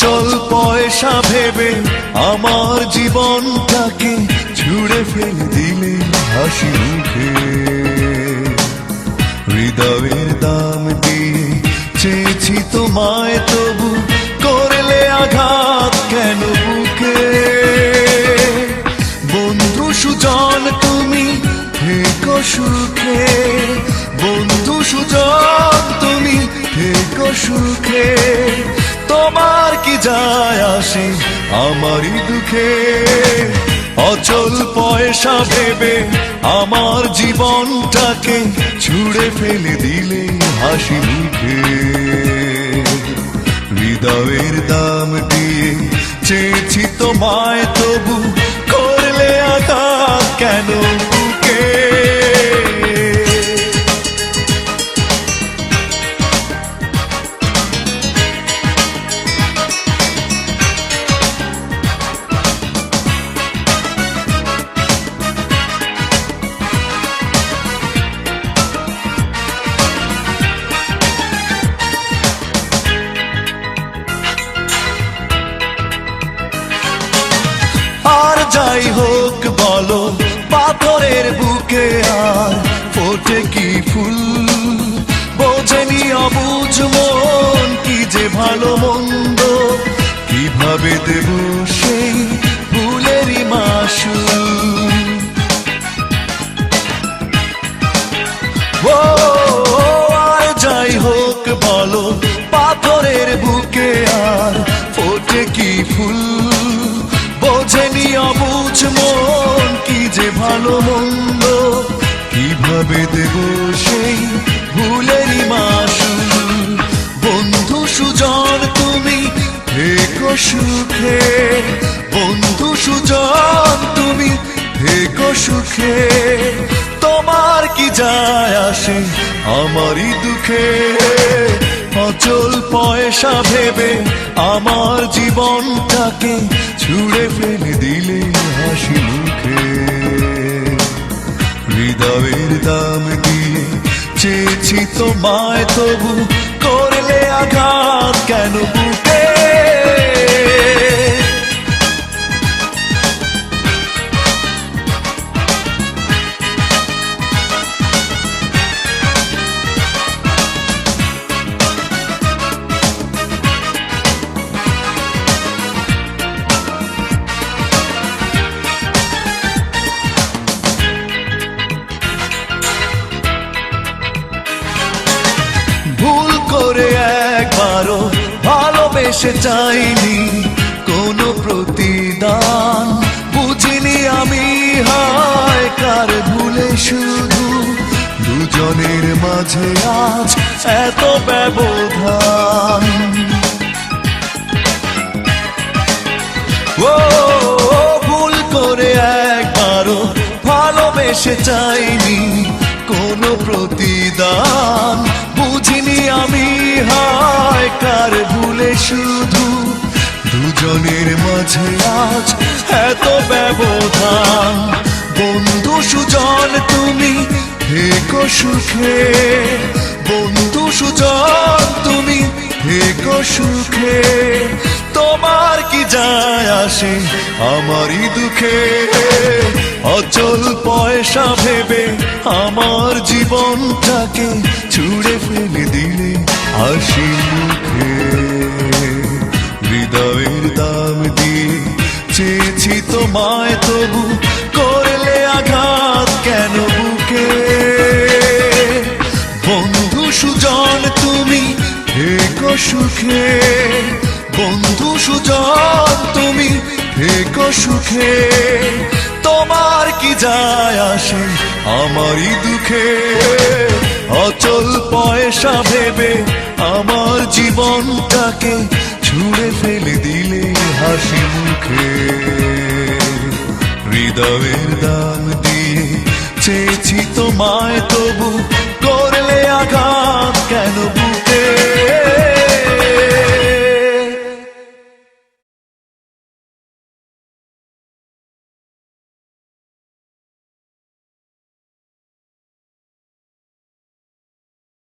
অচল পয়সা ভেবে আমার জীবনটাকে ছুঁড়ে ফেলে দিলে হাসি মুখে। হৃদয়ের দাম দিয়ে চেয়েছি তোমায়, তবু করলে আঘাত কেন বুকে। বন্ধু সুজন তুমি থেকো সুখে, বন্ধু সুজন তুমি থেকো সুখে। তোমার কি যায় আসে আমারই দুঃখে। অচল পয়সা ভেবে আমার জীবনটাকে ছুঁড়ে ফেলে দিলে হাসি মুখে। হৃদয়ের দাম দিয়ে চেয়েছি তোমায়, তবু করলে আঘাত কেন বুকে। আর যাই হোক বলো পাথরের বুকে আর ফোটে কি ফুল। বোঝেনি অবুঝ মন কি যে ভালো মন্দ, কিভাবে দেব সেই ভুলেরই মাসুল। ও আর যাই হোক বলো পাথরের বুকে আর ফোটে কি ফুল। বোঝেনি অবুঝ মন কি যে ভালো মন্দ, কিভাবে দেব সেই ভুলেরই মাসুল। বন্ধু সুজন তুমি থেকো সুখে, বন্ধু সুজন তুমি থেকো সুখে। তোমার কি যায় আসে আমারই দুঃখে। অচল পয়সা ভেবে আমার জীবনটাকে ছুঁড়ে ফেলে দিলে হাসি মুখে। হৃদয়ের দাম দিয়ে চেয়েছি তোমায়, তবু করলে আঘাত কেন বুকে। ভুল করে একবারও ভালোবেসে চাইনি কোনো প্রতিদান। বুঝিনি আমি হায় কার ভুলে শুধু দুজনের মাঝে আজ এত ব্যবধান। ও ভুল করে একবারও ভালোবেসে চাইনি কোনো প্রতিদান। বুঝিনি আমি হায় কার ভুলে শুধু দুজনের মাঝে আজ এত ব্যবধান। বন্ধু সুজন তুমি থেকো সুখে, বন্ধু সুজন তুমি থেকো সুখে। তোমার কি যায় আসে আমারই দুঃখে। অচল পয়সা ভেবে আমার জীবনটাকে ছুঁড়ে ফেলে দিলে হাসি মুখে। হৃদয়ের দাম দিয়ে চেয়েছি তোমায়, তবু করলে আঘাত কেন বুকে। বন্ধু সুজন তুমি থেকো সুখে, বন্ধু সুজন তুমি থেকো সুখে। তোমার কি যায় আসে আমারই দুঃখে। অচল পয়সা ভেবে আমার জীবনটাকে ছুঁড়ে ফেলে দিলে হাসি মুখে। হৃদয়ের দাম দিয়ে চেয়েছি তোমায়, তবু করলে আঘাত